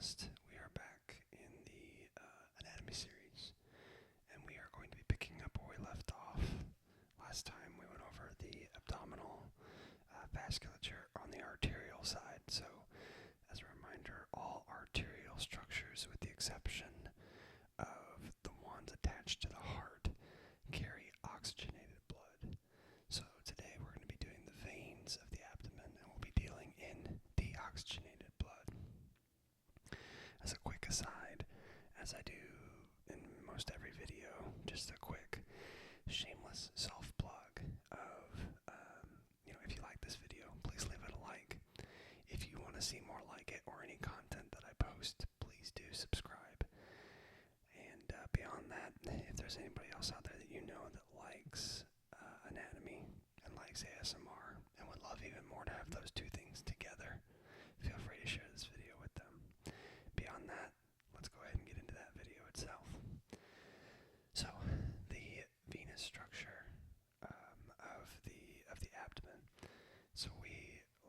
podcast. We are back in the anatomy series, and we are going to be picking up where we left off. Last time we went over the abdominal vasculature on the arterial side. So, as a reminder, all arterial structures, with the exception of the ones attached to the heart, carry oxygenated blood. So today we're going to be doing the veins of the abdomen, and we'll be dealing in deoxygenated blood. As a quick aside, as I do in most every video, just a quick shameless self-plug of, if you like this video, please leave it a like. If you want to see more like it or any content that I post, please do subscribe. And beyond that, if there's anybody else out there that you know that likes anatomy and likes ASMR and would love even more to have those two things together, feel free to share this video with them. Beyond that, let's go ahead and get into that video itself. So, the venous structure of the abdomen. So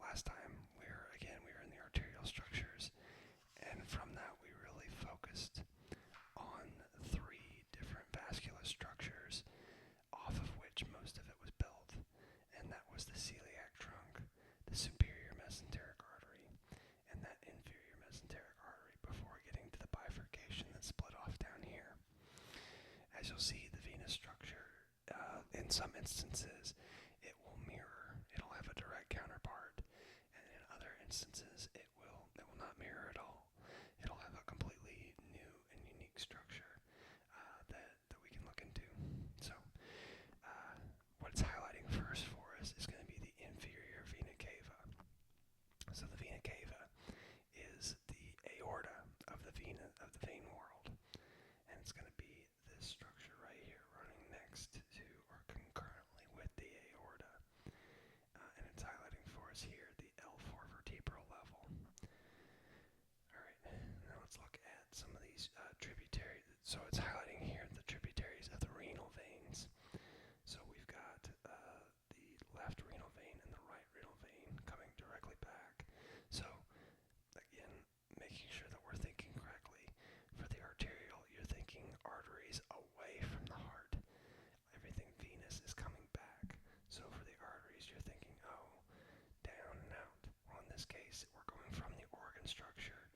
last time we were in the arterial structures, and from that we really focused on three different vascular structures, off of which most of it was built, and that was the celiac trunk, the superior mesenteric artery, and that inferior mesenteric artery, before getting to the bifurcation that split off down here. As you'll see, the venous structure, in some instances, it'll have a direct counterpart, and in other instances, it will not mirror at all. It'll have a completely new and unique structure that we can look into. So, what it's highlighting first for us is going to be the inferior vena cava. So the vena cava is the aorta of the vein world, and it's going to be this structure right here, running next to or concurrently with the aorta, and it's highlighting for us here the L4 vertebral level. Alright, now let's look at some of these tributaries. So it's highlighting here the tributaries of the renal veins. So we've got the left renal vein and the right renal vein coming directly back. So again, making sure that we're thinking correctly. For the arterial, you're thinking arteries away from the heart. Everything venous is coming back. So for the arteries, you're thinking, down and out. Well, in this case, we're going from the organ structure.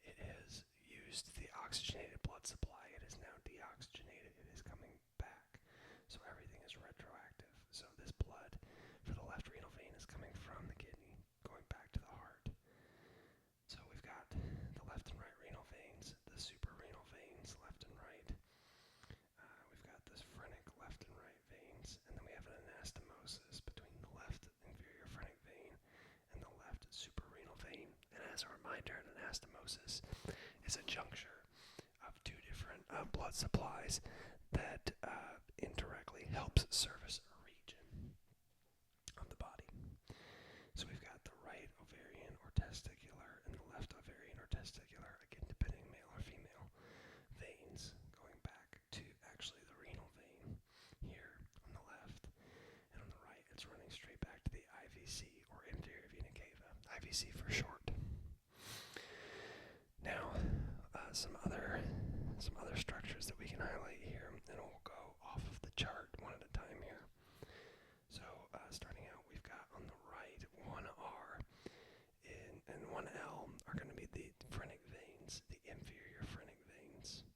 It has used the oxygenated blood supply. It is now deoxygenated. It is coming back. So everything is retroactive. So this blood for the left renal vein is coming from the kidney, going back to the heart. So we've got the left and right renal veins, the suprarenal veins, left and right. We've got this phrenic left and right veins, and then we have an anastomosis between the left inferior phrenic vein and the left suprarenal vein. And as a reminder, an anastomosis is a juncture of two different blood supplies that indirectly helps service a region of the body. So we've got the right ovarian or testicular and the left ovarian or testicular, again depending male or female, veins going back to actually the renal vein here on the left, and on the right it's running straight back to the IVC, or inferior vena cava, IVC for short. Now, some other structures that we can highlight here, and we'll go off of the chart one at a time here. So, starting out, we've got on the right 1R and 1L are going to be the phrenic veins, the inferior phrenic veins.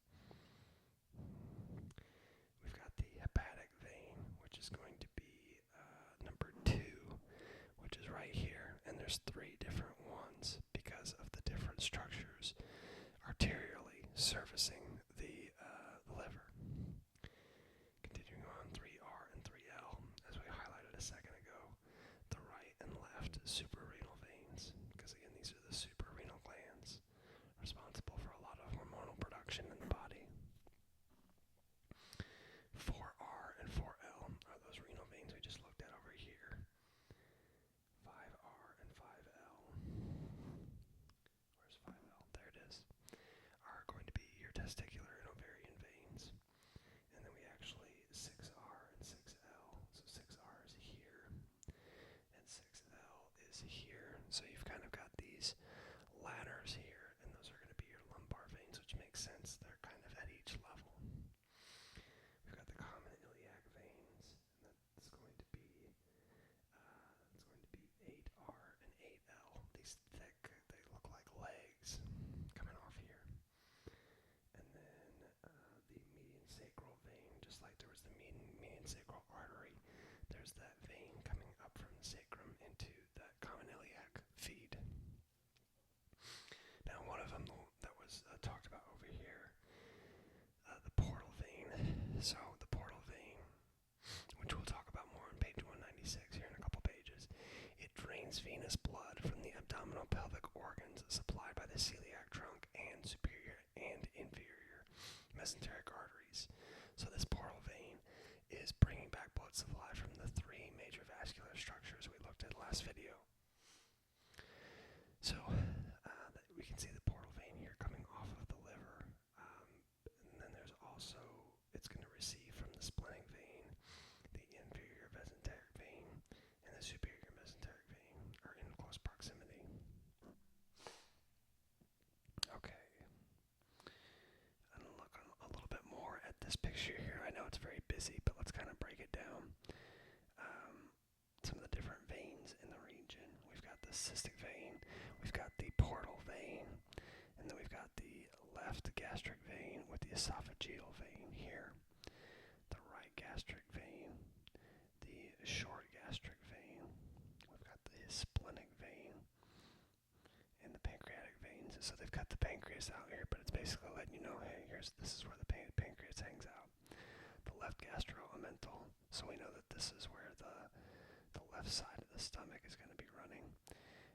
We've got the hepatic vein, which is going to be number 2, which is right here, and there's 3 different ones because of the different structures arterially servicing the liver. Continuing on, 3R and 3L, as we highlighted a second ago, the right and left suprarenal veins, because again, these are the suprarenal glands responsible for a lot of hormonal production in the body. 4R and 4L are those renal veins we just looked at over here. 5R and 5L, where's 5L? There it is, are going to be your testicular and ovarian veins. And then we actually 6R and 6L. So 6R is here, and 6L is here. the celiac trunk and superior and inferior mesenteric arteries. So this portal vein is bringing back blood supply from the three major vascular structures we looked at last video. So we can see the portal vein here coming off of the liver, and then there's also, it's going to receive from the splenic vein, the inferior mesenteric vein, and the superior mesenteric vein are in close proximity. Okay, I'm going to look a little bit more at this picture here. I know it's very busy, but let's kind of break it down. Some of the different veins in the region. We've got the cystic vein, we've got the portal vein, and then we've got the left gastric vein with the esophageal vein here, the right gastric vein, the short gastric vein, we've got the splenic vein, and the pancreatic veins. So they've got the pancreas out here, but it's basically letting you know, hey, this is where the pancreas hangs out. The left gastroamental, so we know that this is where the left side of the stomach is going to be running.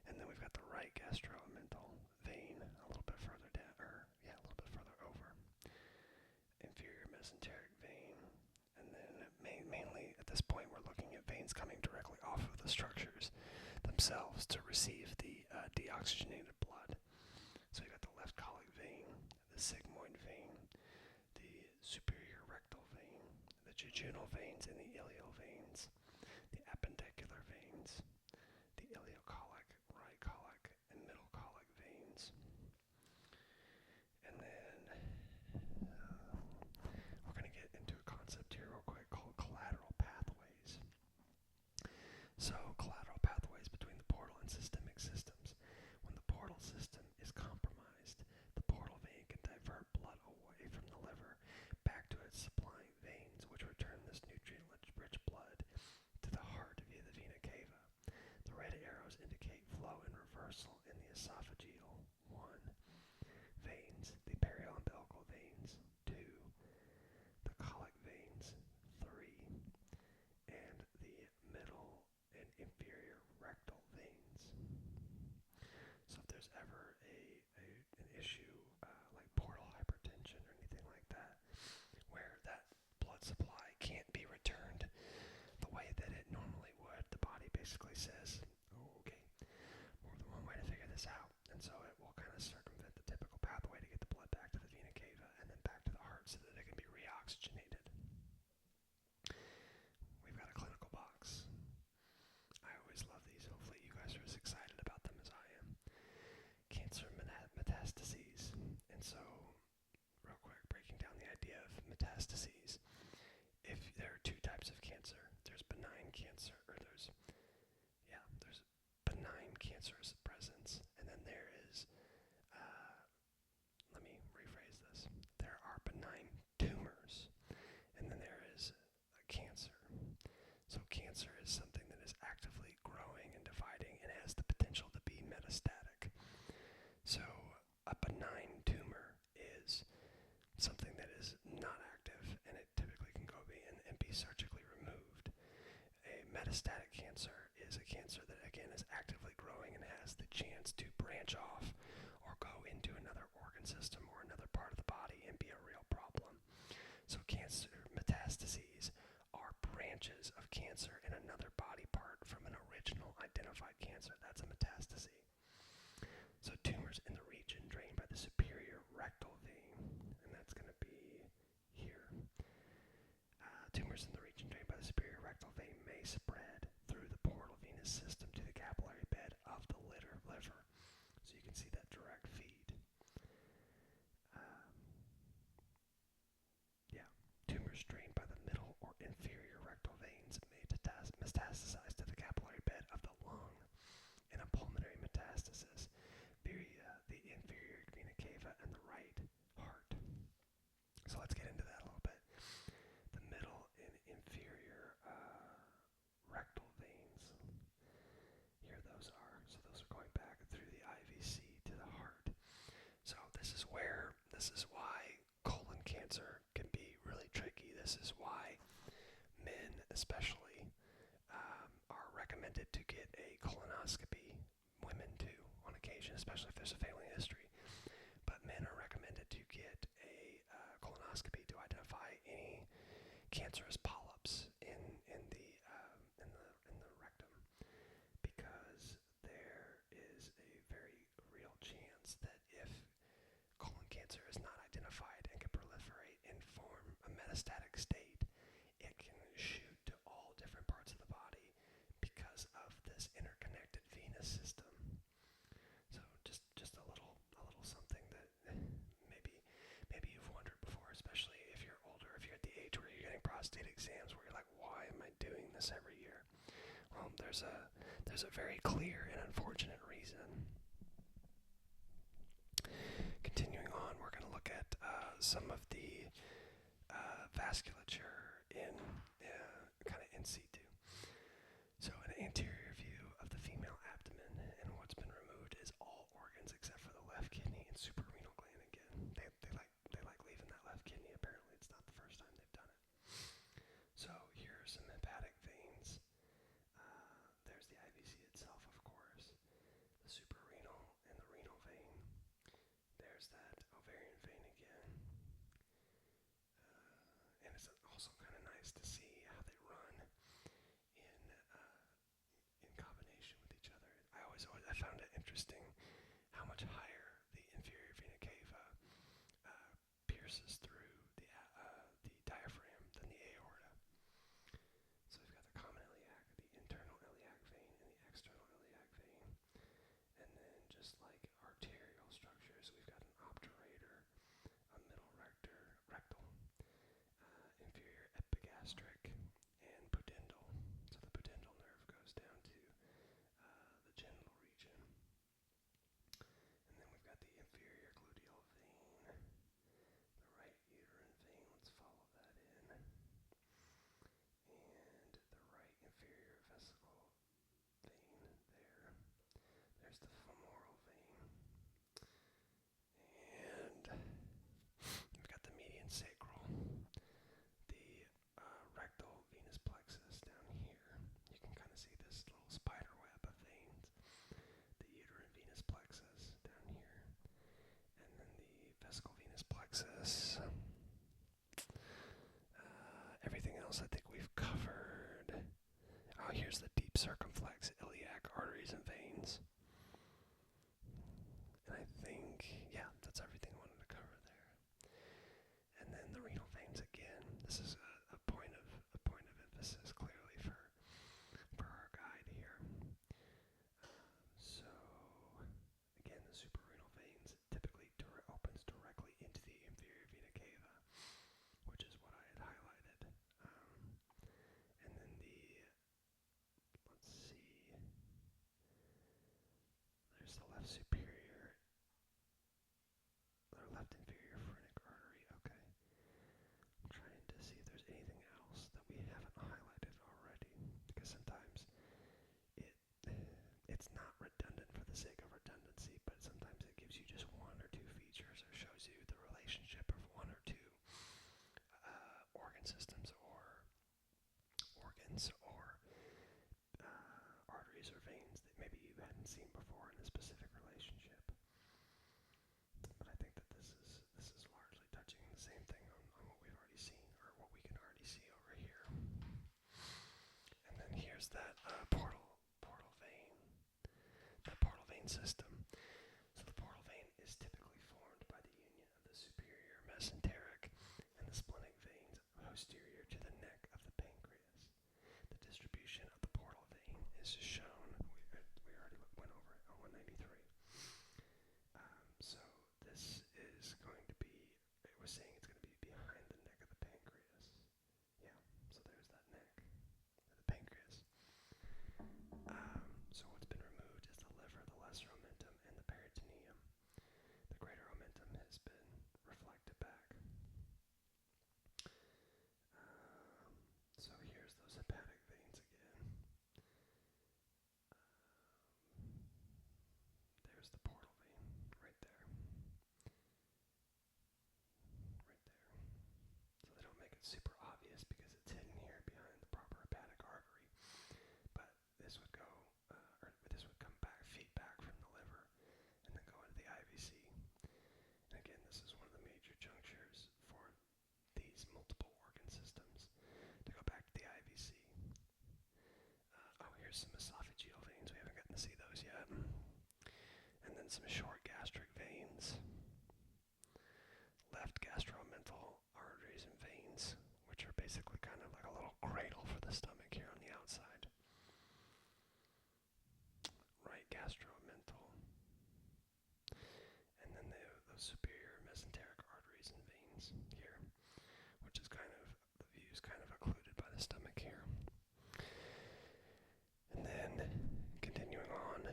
And then we've got the right gastroamental vein a little bit further down, a little bit further over. Inferior mesenteric vein. And then mainly at this point we're looking at veins coming directly off of the structures themselves to receive the deoxygenated blood. So we've got the left colic vein, the sigmoid vein, the superior rectal vein, the jejunal veins and the ileal veins, the appendicular veins, the ileocolic, right colic, and middle colic veins. And then we're going to get into a concept here real quick called collateral pathways. So collateral pathways between the portal and systemic systems. When the portal system is compromised, the portal vein can divert blood away from the liver back to its supplying veins, which return this nutrient-rich blood to the heart via the vena cava. The red arrows indicate flow and reversal in the esophageal 1 veins, the periumbilical veins 2, the colic veins 3, and the middle and inferior rectal veins. So if there's ever an issue like portal hypertension or anything like that, where that blood supply can't be returned the way that it normally would, the body basically says, oh, okay, more than one way to figure this out. And so it will kind of circumvent the typical pathway to get the blood back to the vena cava and then back to the heart so that it can be reoxygenated. We've got a clinical box. I always love these. Hopefully you guys are as excited about them as I am. Cancer metastases. And so, real quick, breaking down the idea of metastases. If there are two types of cancer, there's benign cancer, or there's benign cancerous presence, and then there is, let me rephrase this, there are benign tumors, and then there is a cancer. So cancer is something that is actively growing and dividing and has the potential to be metastatic. So a benign tumor is something that is not active, and it typically can go and be surgically removed. A metastatic cancer is a cancer that, again, is actively growing and has the chance to branch off or go into another organ system or another part of the body and be a real problem. So cancer metastases are branches of cancer in another body part from an original identified cancer. That's a metastase. So tumors in the region drained by the superior rectal vein, and that's going to be here. Tumors in the region drained by the superior rectal vein may spread through the portal venous system to the capillary bed of the liver. So you can see that direct feed. Tumors drained by the middle or inferior rectal veins may metastasize to the capillary bed of the lung, and a pulmonary metastasis via the inferior vena cava and the right heart. So let's get into that a little bit. The middle and inferior rectal veins. Here those are. So those are going back through the IVC to the heart. So this is why colon cancer can be really tricky. This is why men especially are recommended to get a colonoscopy. Women too, on occasion, especially if there's a family history, cancerous polyps in the rectum, because there is a very real chance that if colon cancer is not identified and can proliferate and form a metastatic state, it can shoot to all different parts of the body because of this interconnected venous system. So just a little something that maybe you've wondered before, especially if you're older, if you're at the age where you're getting prostate exams where you're like, why am I doing this every year? Well, there's a very clear and unfortunate reason. Continuing on, we're going to look at some of the vasculature in kind of in situ. So an anterior view of the female abdomen, and what's been removed is all organs except for the left kidney and suprarenal gland again. They like leaving that left kidney. Apparently it's not the first time they've done it. So here are some hepatic veins. There's the IVC itself, of course, the suprarenal and the renal vein. There's that ovarian vein again. And it's also kind of nice to see how they run in combination with each other. I found it interesting how much higher the inferior vena cava pierces through the diaphragm than the aorta. So we've got the common iliac, the internal iliac vein, and the external iliac vein. And then just like arterial structures, we've got an obturator, a middle rectal, inferior epigastric, and pudendal. So the pudendal nerve goes down to the genital region. And then we've got the inferior gluteal vein, the right uterine vein, let's follow that in, and the right inferior vesical vein there. There's the femoral vein. And we've got the median sacral, the rectal venous plexus down here. You can kind of see this little spider web of veins. The uterine venous plexus down here. And then the vesical venous plexus. Everything else I think we've covered. Oh, here's the deep circumflex iliac arteries and veins. And I think, yeah, that's everything I wanted to cover there. And then the renal veins again. This is a point of emphasis clearly for our guide here. So again, the suprarenal veins typically opens directly into the inferior vena cava, which is what I had highlighted. And then let's see, there's the left superior, or left inferior phrenic artery. Okay. I'm trying to see if there's anything else that we haven't highlighted already, because sometimes it's not redundant for the sake of redundancy, but sometimes it gives you just one or two features or shows you the relationship of one or two organ systems or organs or arteries or veins that maybe you hadn't seen before in a specific relationship. But I think that this is largely touching the same thing on what we've already seen, or what we can already see over here. And then here's that portal vein system. So the portal vein is typically formed by the union of the superior mesenteric and the splenic veins posterior to the neck of the pancreas. The distribution of the portal vein is shown. We already went over it on 193. So this is going to be, it was saying it's going to be behind the neck of the pancreas. Yeah, so there's that neck, the pancreas. So what's been removed is the liver, the lesser omentum, and the peritoneum. The greater omentum has been reflected back. So here's those hepatic veins again. some short gastric veins, left gastromental arteries and veins, which are basically kind of like a little cradle for the stomach here on the outside. Right gastromental. And then those superior mesenteric arteries and veins here, which is kind of, the view is kind of occluded by the stomach here. And then, continuing on,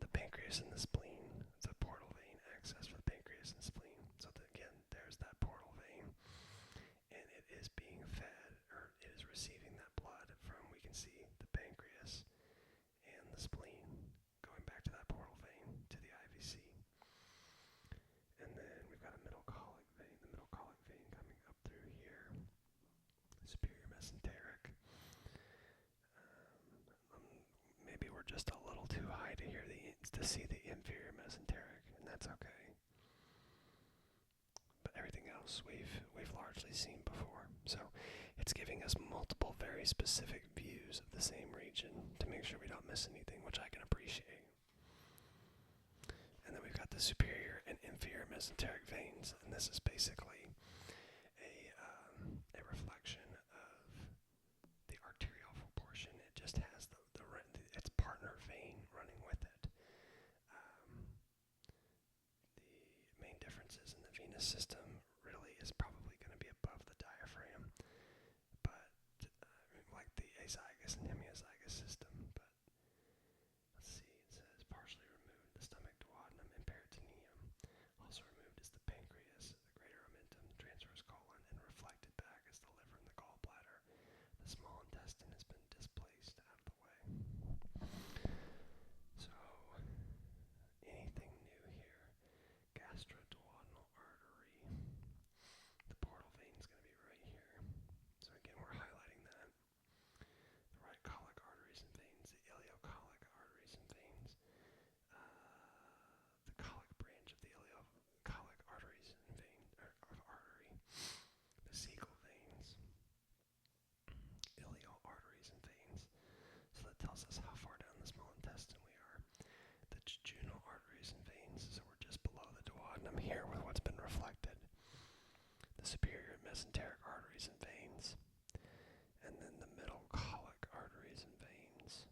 the pancreas and the spleen, the portal vein access for the pancreas and spleen. So that, again, there's that portal vein, and it is being fed, or it is receiving that blood from, we can see the pancreas and the spleen going back to that portal vein to the IVC. And then we've got a middle colic vein, the middle colic vein coming up through here, superior mesenteric. Maybe we're just a little too high to see the inferior mesenteric, and that's okay. But everything else we've largely seen before. So it's giving us multiple very specific views of the same region to make sure we don't miss anything, which I can appreciate. And then we've got the superior and inferior mesenteric veins, and this is basically a reflection of the arterial portion. It just has its partner vein running with it. The main differences in the venous system really is probably going to be above the diaphragm, but like the azygous and hemiazygous system. But let's see, it says partially removed the stomach, duodenum, and peritoneum. Also removed is the pancreas, the greater omentum, the transverse colon, and reflected back is the liver and the gallbladder. The small intestine has been displaced out of the way. So, anything new here? Gastroduodenal artery. The portal vein is going to be right here. So again, we're highlighting that. The right colic arteries and veins, the ileocolic arteries and veins, the colic branch of the ileocolic arteries and vein, of artery, the cecal veins, ileal arteries and veins. So that tells us how far down the small intestine we are. The jejunal arteries and veins, so we're just below the duodenum here with what's been reflected. The superior mesenteric arteries and veins, and then the middle colic arteries and veins,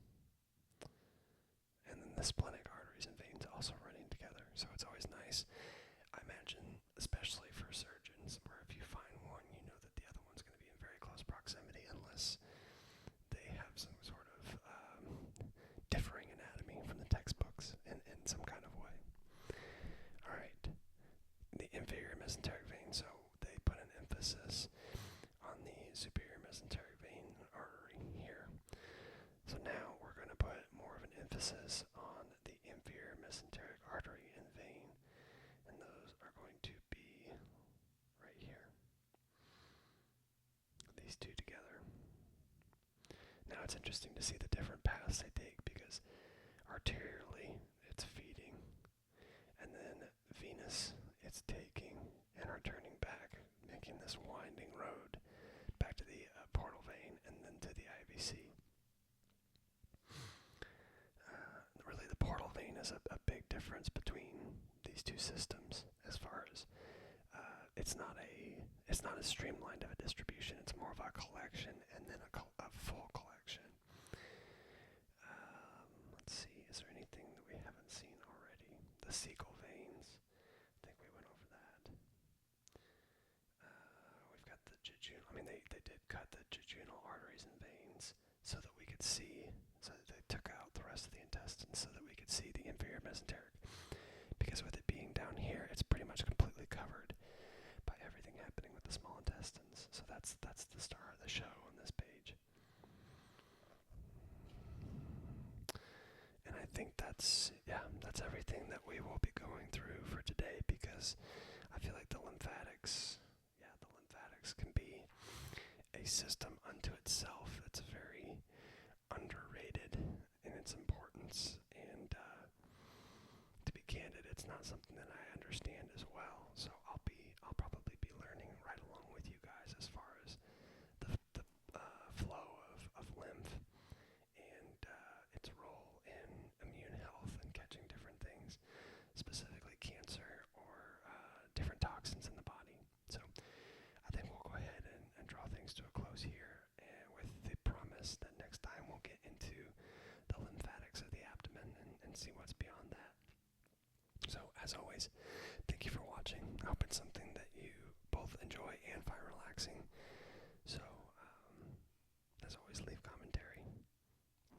and then the splenic arteries and veins also running together. So it's always nice, I imagine, especially for surgeons, where if you find one, you know that the other one's going to be in very close proximity unless they have some sort of differing anatomy from the textbooks in some kind of way. Alright, the inferior mesenteric vein, so they put an emphasis on the superior mesenteric vein artery here. So now we're going to put more of an emphasis on the inferior mesenteric artery and vein, and those are going to be right here. These two together. Now it's interesting to see the different paths they take, because arterially it's feeding, and then venous it's taking and returning back, making this winding road back to the portal vein and then to the IVC. Really, the portal vein is a big difference between these two systems as far as it's not as streamlined of a distribution. It's more of a collection and then a full collection. Let's see, is there anything that we haven't seen already? The cecal veins, I think we went over that. We've got the jejunal, they did cut the jejunal arteries and veins so that we could see, so that they took out the rest of the intestine so that we could see the inferior mesenteric. Because with it being down here, it's pretty much completely covered by everything happening with the small intestines. So that's the star of the show on this page. And I think that's everything that we will be going through for today, because I feel like the lymphatics can be a system unto itself that's very underrated in its importance, and to be candid, it's not something that I understand as well. So I'll probably be learning right along with you guys as far as the flow of lymph and its role in immune health and catching different things, specifically see what's beyond that. So, as always, thank you for watching. I hope it's something that you both enjoy and find relaxing. So, as always, leave commentary.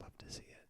Love to see it.